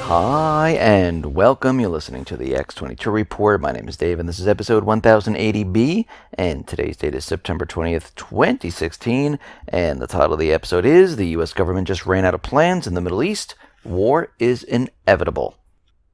Hi, and welcome. You're listening to the X22 Report. My name is Dave, and this is episode 1080B, and today's date is September 20th, 2016, and the title of the episode is The U.S. Government Just Ran Out of Plans in the Middle East. War is Inevitable.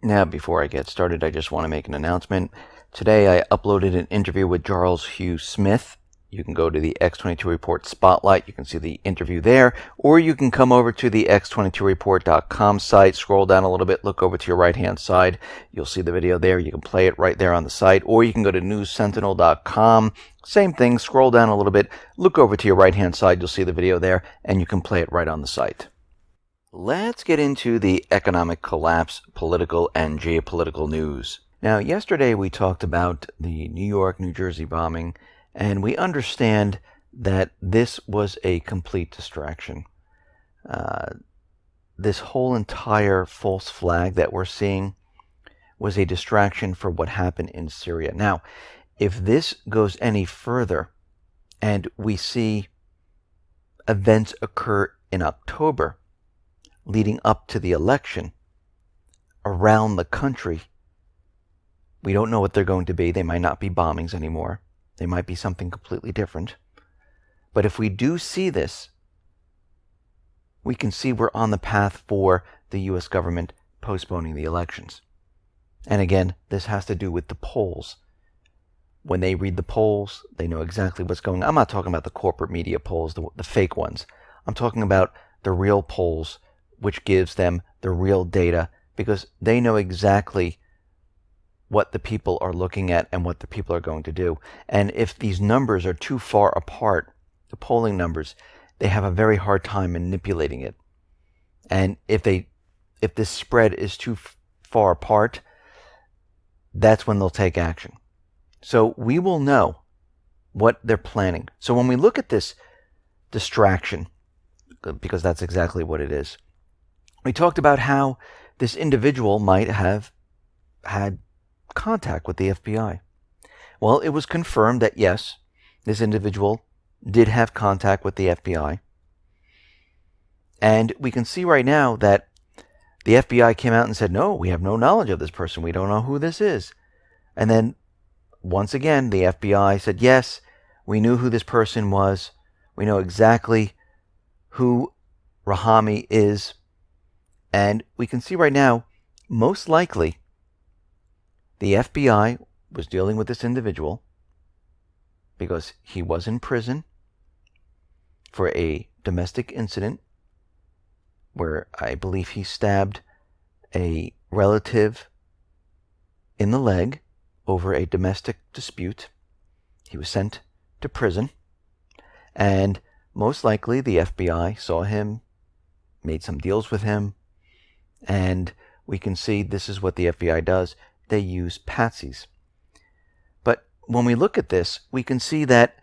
Now, before I get started, I just want to make an announcement. Today, I uploaded an interview with Charles Hugh Smith. You can go to the X22 Report Spotlight. You can see the interview there. Or you can come over to the X22Report.com site, scroll down a little bit, look over to your right-hand side. You'll see the video there. You can play it right there on the site. Or you can go to NewsSentinel.com. Same thing, scroll down a little bit, look over to your right-hand side. You'll see the video there, and you can play it right on the site. Let's get into the economic collapse, political and geopolitical news. Now, yesterday we talked about the New York, New Jersey bombing, and we understand that this was a complete distraction. This whole entire false flag that we're seeing was a distraction for what happened in Syria. Now, if this goes any further and we see events occur in October leading up to the election around the country, we don't know what they're going to be. They might not be bombings anymore. They might be something completely different. But if we do see this, we can see we're on the path for the U.S. government postponing the elections. And again, this has to do with the polls. When they read the polls, they know exactly what's going on. I'm not talking about the corporate media polls, the fake ones. I'm talking about the real polls, which gives them the real data, because they know exactly what the people are looking at and what the people are going to do. And if these numbers are too far apart, the polling numbers, they have a very hard time manipulating it. And if this spread is too far apart, that's when they'll take action. So we will know what they're planning. So when we look at this distraction, because that's exactly what it is, we talked about how this individual might have had contact with the FBI. Well, it was confirmed that yes, this individual did have contact with the FBI. And we can see right now that the FBI came out and said, no, we have no knowledge of this person. We don't know who this is. And then once again, the FBI said, yes, we knew who this person was. We know exactly who Rhamai is. And we can see right now, most likely, the FBI was dealing with this individual because he was in prison for a domestic incident where I believe he stabbed a relative in the leg over a domestic dispute. He was sent to prison, and most likely the FBI saw him, made some deals with him, and we can see this is what the FBI does. They use patsies. But when we look at this, we can see that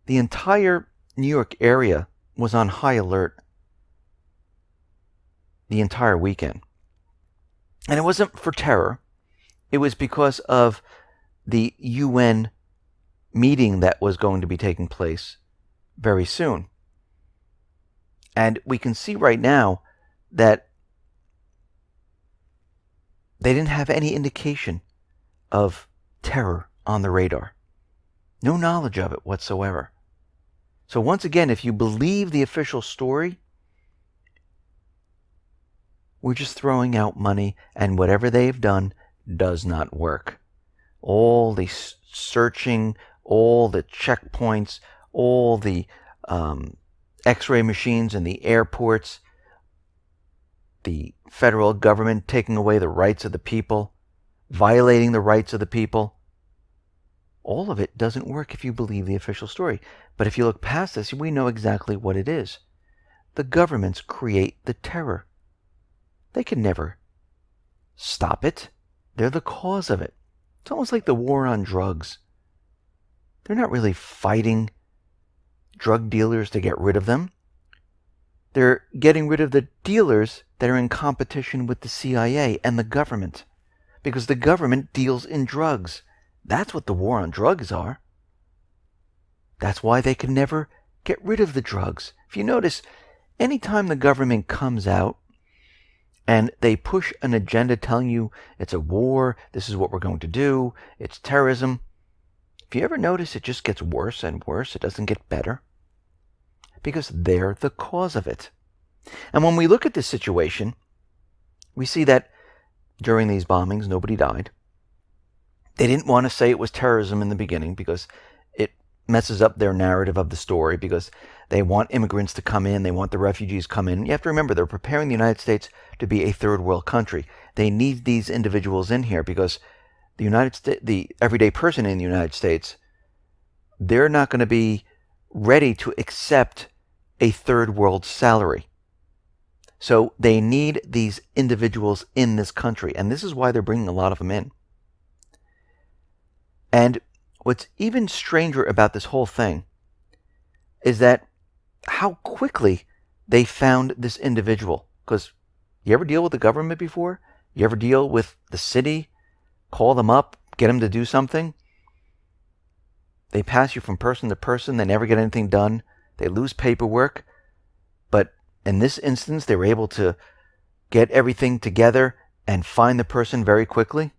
the entire New York area was on high alert the entire weekend. And it wasn't for terror. It was because of the UN meeting that was going to be taking place very soon. And we can see right now that they didn't have any indication of terror on the radar. No knowledge of it whatsoever. So once again, if you believe the official story, we're just throwing out money, and whatever they've done does not work. All the searching, all the checkpoints, all the X-ray machines in the airports, the federal government taking away the rights of the people, violating the rights of the people. All of it doesn't work if you believe the official story. But if you look past this, we know exactly what it is. The governments create the terror. They can never stop it. They're the cause of it. It's almost like the war on drugs. They're not really fighting drug dealers to get rid of them. They're getting rid of the dealers that are in competition with the CIA and the government, because the government deals in drugs. That's what the war on drugs are. That's why they can never get rid of the drugs. If you notice, anytime the government comes out And they push an agenda telling you it's a war, this is what we're going to do, it's terrorism. If you ever notice, it just gets worse and worse, it doesn't get better. Because they're the cause of it. And when we look at this situation, we see that during these bombings, nobody died. They didn't want to say it was terrorism in the beginning because it messes up their narrative of the story, because they want immigrants to come in, they want the refugees to come in. You have to remember, they're preparing the United States to be a third world country. They need these individuals in here because the United States, the everyday person in the United States, they're not going to be ready to accept a third world salary. So they need these individuals in this country, and this is why they're bringing a lot of them in. And what's even stranger about this whole thing is that how quickly they found this individual. Because you ever deal with the government before? You ever deal with the city? Call them up, get them to do something? They pass you from person to person. They never get anything done. They lose paperwork. But in this instance, they were able to get everything together and find the person very quickly.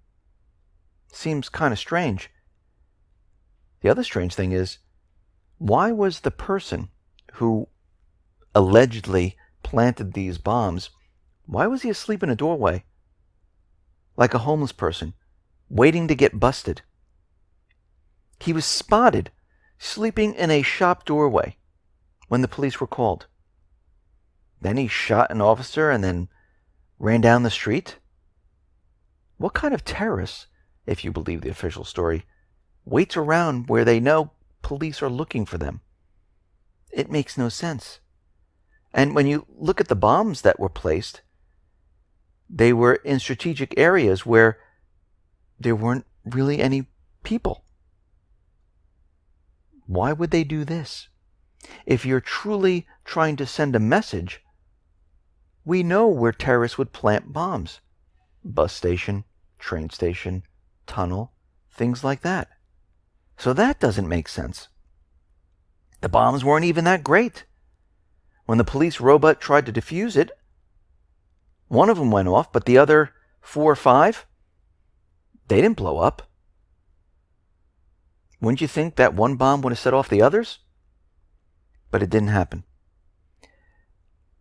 Seems kind of strange. The other strange thing is, why was the person who allegedly planted these bombs, why was he asleep in a doorway like a homeless person, waiting to get busted? He was spotted sleeping in a shop doorway when the police were called. Then he shot an officer and then ran down the street. What kind of terrorist, if you believe the official story, waits around where they know police are looking for them? It makes no sense. And when you look at the bombs that were placed, they were in strategic areas where there weren't really any people. Why would they do this? If you're truly trying to send a message, we know where terrorists would plant bombs. Bus station, train station, tunnel, things like that. So that doesn't make sense. The bombs weren't even that great. When the police robot tried to defuse it, one of them went off, but the other 4 or 5, they didn't blow up. Wouldn't you think that one bomb would have set off the others? But it didn't happen.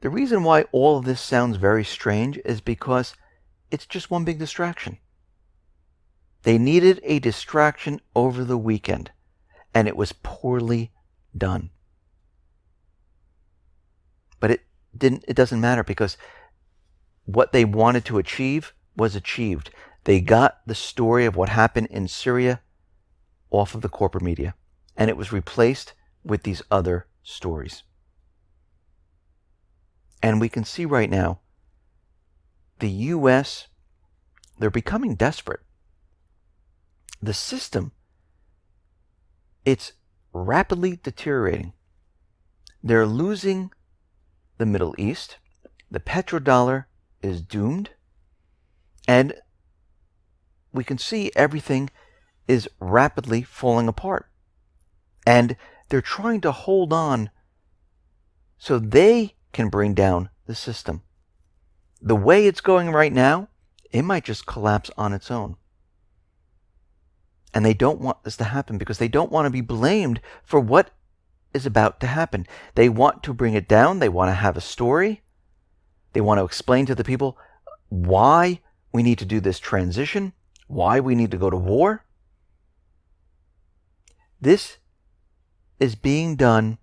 The reason why all of this sounds very strange is because it's just one big distraction. They needed a distraction over the weekend, and it was poorly done. But it doesn't matter, because what they wanted to achieve was achieved. They got the story of what happened in Syria off of the corporate media, and it was replaced with these other stories. And we can see right now, the U.S., they're becoming desperate. The system, it's rapidly deteriorating. They're losing the Middle East. The petrodollar is doomed. And we can see everything is rapidly falling apart. And they're trying to hold on so they can bring down the system. The way it's going right now, it might just collapse on its own. And they don't want this to happen because they don't want to be blamed for what is about to happen. They want to bring it down. They want to have a story. They want to explain to the people why we need to do this transition, why we need to go to war. This is being done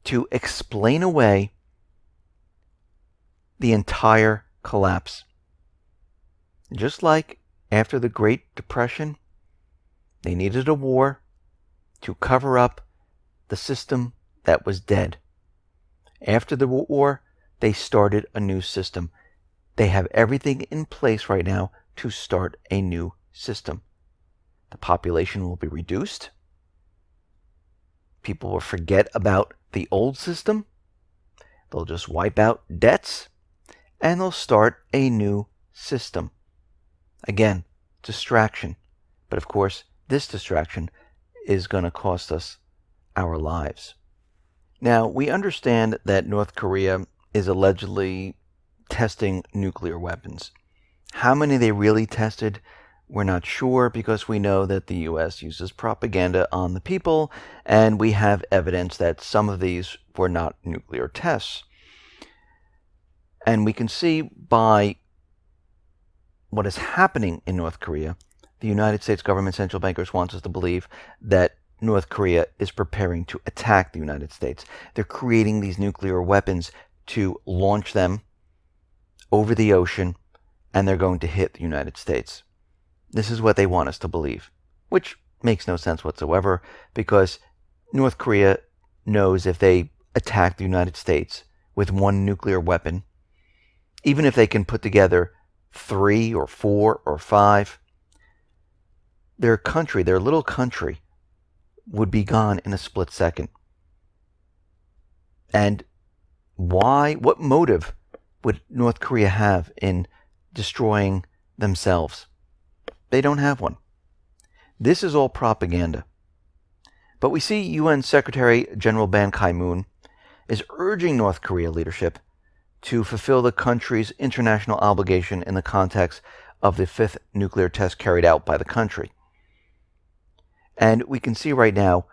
to explain away the entire collapse. Just like after the Great Depression, they needed a war to cover up the system that was dead. After the war, they started a new system. They have everything in place right now to start a new system. The population will be reduced. People will forget about the old system. They'll just wipe out debts, and they'll start a new system. Again, distraction. But of course, this distraction is going to cost us our lives. Now, we understand that North Korea is allegedly testing nuclear weapons. How many they really tested, we're not sure, because we know that the U.S. uses propaganda on the people, and we have evidence that some of these were not nuclear tests. And we can see by what is happening in North Korea, the United States government central bankers want us to believe that North Korea is preparing to attack the United States. They're creating these nuclear weapons to launch them over the ocean, and they're going to hit the United States. This is what they want us to believe, which makes no sense whatsoever, because North Korea knows if they attack the United States with one nuclear weapon, even if they can put together 3 or 4 or 5, their little country, would be gone in a split second. And why? What motive would North Korea have in destroying themselves? They don't have one. This is all propaganda. But we see UN Secretary General Ban Ki-moon is urging North Korea leadership to fulfill the country's international obligation in the context of the 5th nuclear test carried out by the country. And we can see right now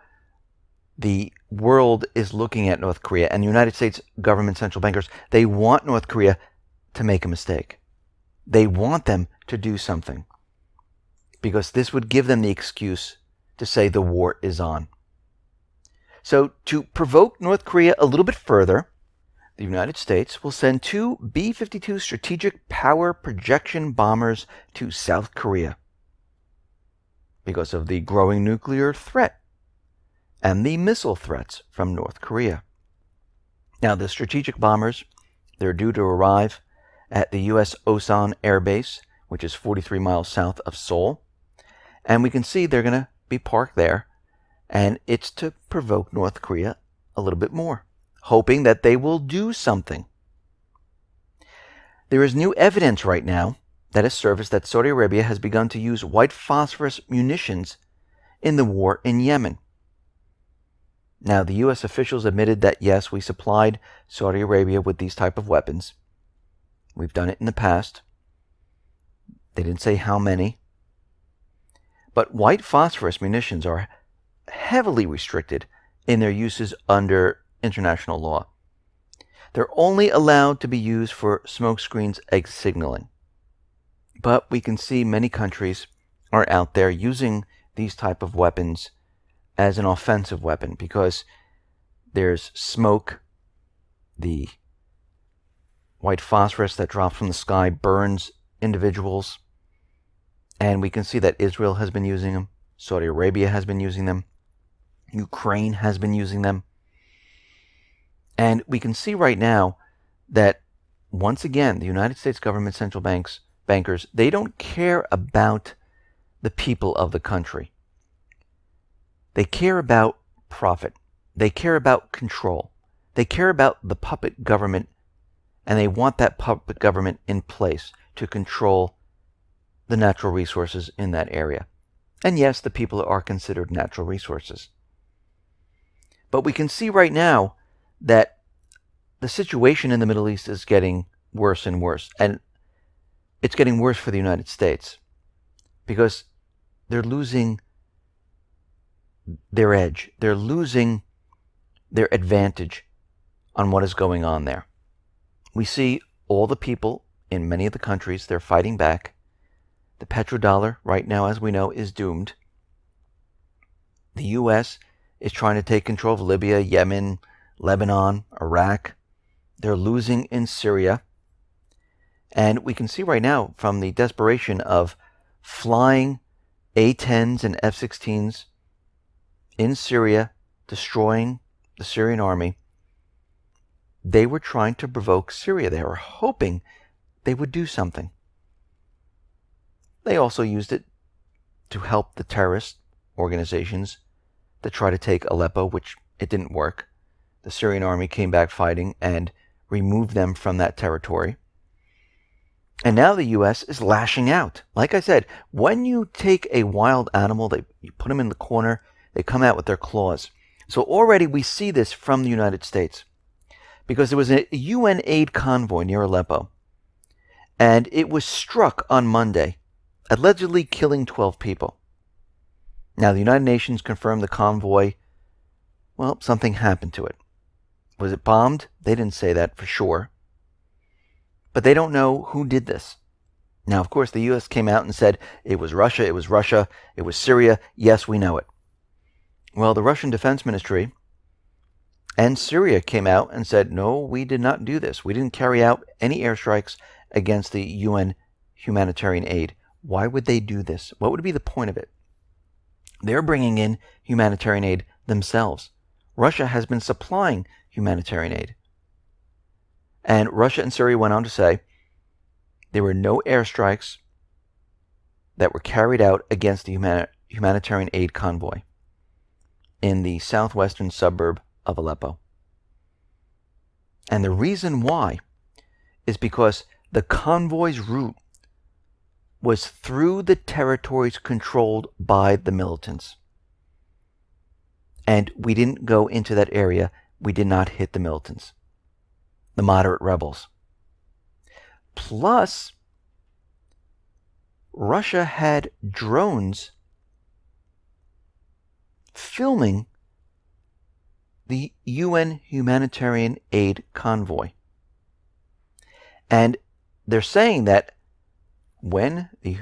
the world is looking at North Korea, and the United States government central bankers, they want North Korea to make a mistake. They want them to do something, because this would give them the excuse to say the war is on. So to provoke North Korea a little bit further, the United States will send 2 B-52 strategic power projection bombers to South Korea because of the growing nuclear threat and the missile threats from North Korea. Now, the strategic bombers, they're due to arrive at the U.S. Osan Air Base, which is 43 miles south of Seoul. And we can see they're going to be parked there, and it's to provoke North Korea a little bit more, hoping that they will do something. There is new evidence right now that has surfaced that Saudi Arabia has begun to use white phosphorus munitions in the war in Yemen. Now, the U.S. officials admitted that, yes, we supplied Saudi Arabia with these type of weapons. We've done it in the past. They didn't say how many. But white phosphorus munitions are heavily restricted in their uses under international law. They're only allowed to be used for smokescreens and signaling. But we can see many countries are out there using these type of weapons as an offensive weapon, because there's smoke, the white phosphorus that drops from the sky burns individuals, and we can see that Israel has been using them, Saudi Arabia has been using them, Ukraine has been using them, and we can see right now that once again the United States government central bankers, they don't care about the people of the country. They care about profit. They care about control. They care about the puppet government, and they want that puppet government in place to control the natural resources in that area. And yes, the people are considered natural resources. But we can see right now that the situation in the Middle East is getting worse and worse. And it's getting worse for the United States, because they're losing their edge. They're losing their advantage on what is going on there. We see all the people in many of the countries, they're fighting back. The petrodollar right now, as we know, is doomed. The U.S. is trying to take control of Libya, Yemen, Lebanon, Iraq. They're losing in Syria. And we can see right now from the desperation of flying A-10s and F-16s in Syria, destroying the Syrian army, they were trying to provoke Syria. They were hoping they would do something. They also used it to help the terrorist organizations that try to take Aleppo, which it didn't work. The Syrian army came back fighting and removed them from that territory. And now the U.S. is lashing out. Like I said, when you take a wild animal, you put them in the corner, they come out with their claws. So already we see this from the United States, because there was a UN aid convoy near Aleppo, and it was struck on Monday, allegedly killing 12 people. Now, the United Nations confirmed the convoy, well, something happened to it. Was it bombed? They didn't say that for sure. But they don't know who did this. Now, of course, the U.S. came out and said it was Russia, it was Syria. Yes, we know it. Well, the Russian Defense Ministry and Syria came out and said, no, we did not do this. We didn't carry out any airstrikes against the UN humanitarian aid. Why would they do this? What would be the point of it? They're bringing in humanitarian aid themselves. Russia has been supplying humanitarian aid. And Russia and Syria went on to say there were no airstrikes that were carried out against the humanitarian aid convoy in the southwestern suburb of Aleppo. And the reason why is because the convoy's route was through the territories controlled by the militants. And we didn't go into that area. We did not hit the militants, the moderate rebels. Plus, Russia had drones filming the UN humanitarian aid convoy. And they're saying that when the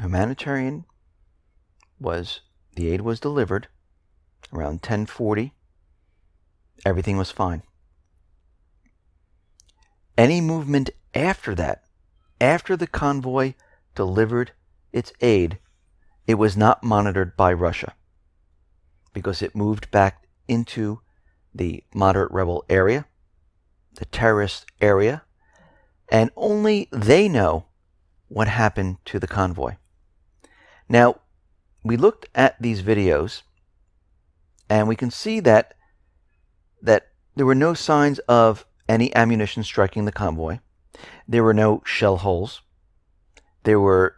aid was delivered, around 10:40, everything was fine. Any movement after that, after the convoy delivered its aid, it was not monitored by Russia because it moved back into the moderate rebel area, the terrorist area, and only they know what happened to the convoy. Now, we looked at these videos, and we can see that there were no signs of any ammunition striking the convoy. There were no shell holes. There were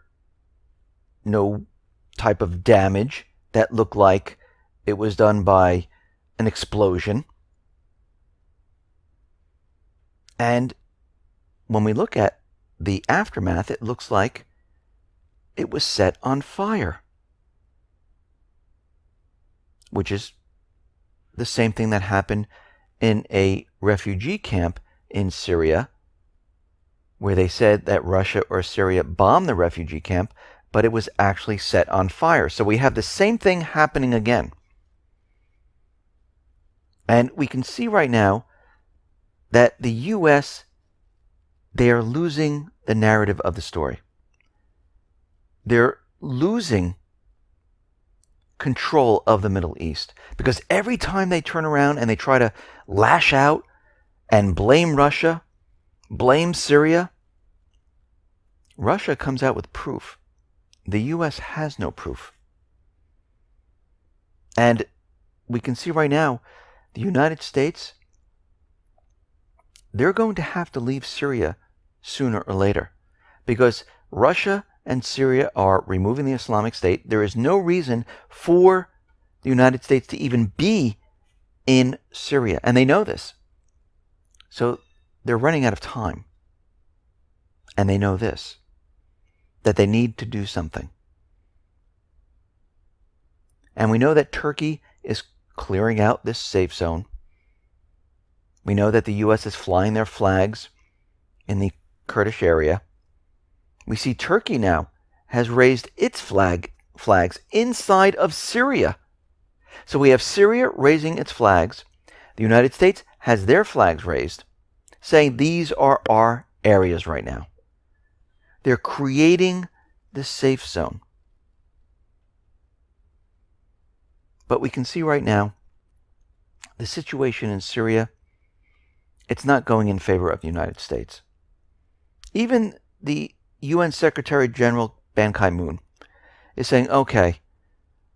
no type of damage that looked like it was done by an explosion. And when we look at the aftermath, it looks like it was set on fire, which is the same thing that happened in a refugee camp in Syria, where they said that Russia or Syria bombed the refugee camp, but it was actually set on fire. So we have the same thing happening again. And we can see right now that the U.S., they are losing the narrative of the story. They're losing control of the Middle East, because every time they turn around and they try to lash out and blame Russia, blame Syria, Russia comes out with proof. The U.S. has no proof. And we can see right now, the United States, they're going to have to leave Syria sooner or later, because Russia and Syria are removing the Islamic State. There is no reason for the United States to even be in Syria, and they know this. So they're running out of time, and they know this, that they need to do something. And we know that Turkey is clearing out this safe zone. We know that the U.S. is flying their flags in the Kurdish area. We see Turkey now has raised its flags inside of Syria. So we have Syria raising its flags. The United States has their flags raised, saying these are our areas right now. They're creating the safe zone. But we can see right now the situation in Syria, it's not going in favor of the United States. Even the UN Secretary General Ban Ki-moon is saying, okay,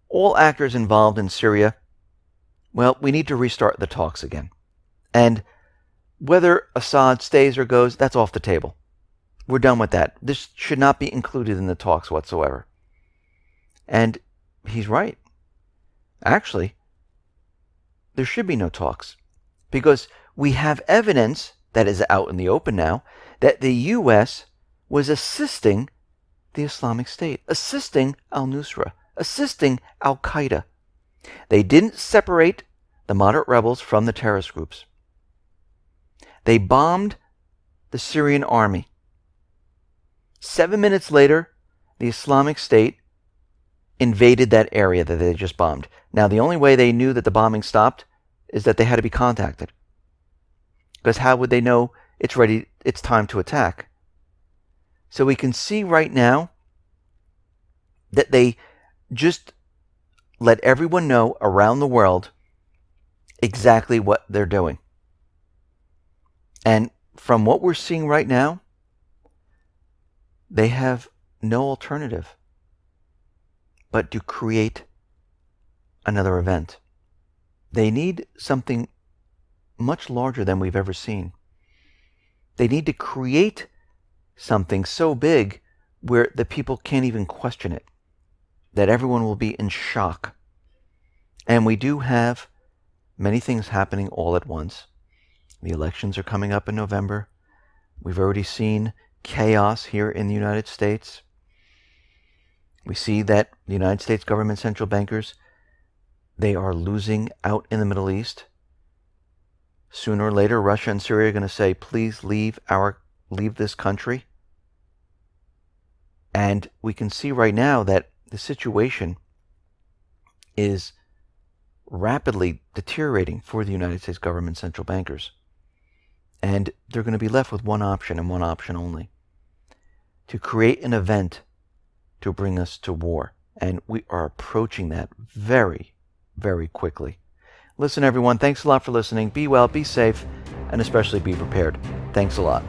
all actors involved in Syria, well, we need to restart the talks again. And whether Assad stays or goes, that's off the table. We're done with that. This should not be included in the talks whatsoever. And he's right. Actually, there should be no talks, because we have evidence that is out in the open now that the U.S. was assisting the Islamic State, assisting al-Nusra, assisting al-Qaeda. They didn't separate the moderate rebels from the terrorist groups. They bombed the Syrian army. 7 minutes later, the Islamic State invaded that area that they just bombed. Now, the only way they knew that the bombing stopped is that they had to be contacted. Because how would they know it's time to attack? So we can see right now that they just let everyone know around the world exactly what they're doing. And from what we're seeing right now, they have no alternative but to create another event. They need something much larger than we've ever seen. They need to create something so big where the people can't even question it, that everyone will be in shock. And we do have many things happening all at once. The elections are coming up in November. We've already seen chaos here in the United States. We see that the United States government central bankers, they are losing out in the Middle East. Sooner or later, Russia and Syria are going to say, please leave this country. And we can see right now that the situation is rapidly deteriorating for the United States government central bankers. And they're going to be left with one option and one option only: to create an event to bring us to war. And we are approaching that very, very quickly. Listen, everyone, thanks a lot for listening. Be well, be safe, and especially be prepared. Thanks a lot.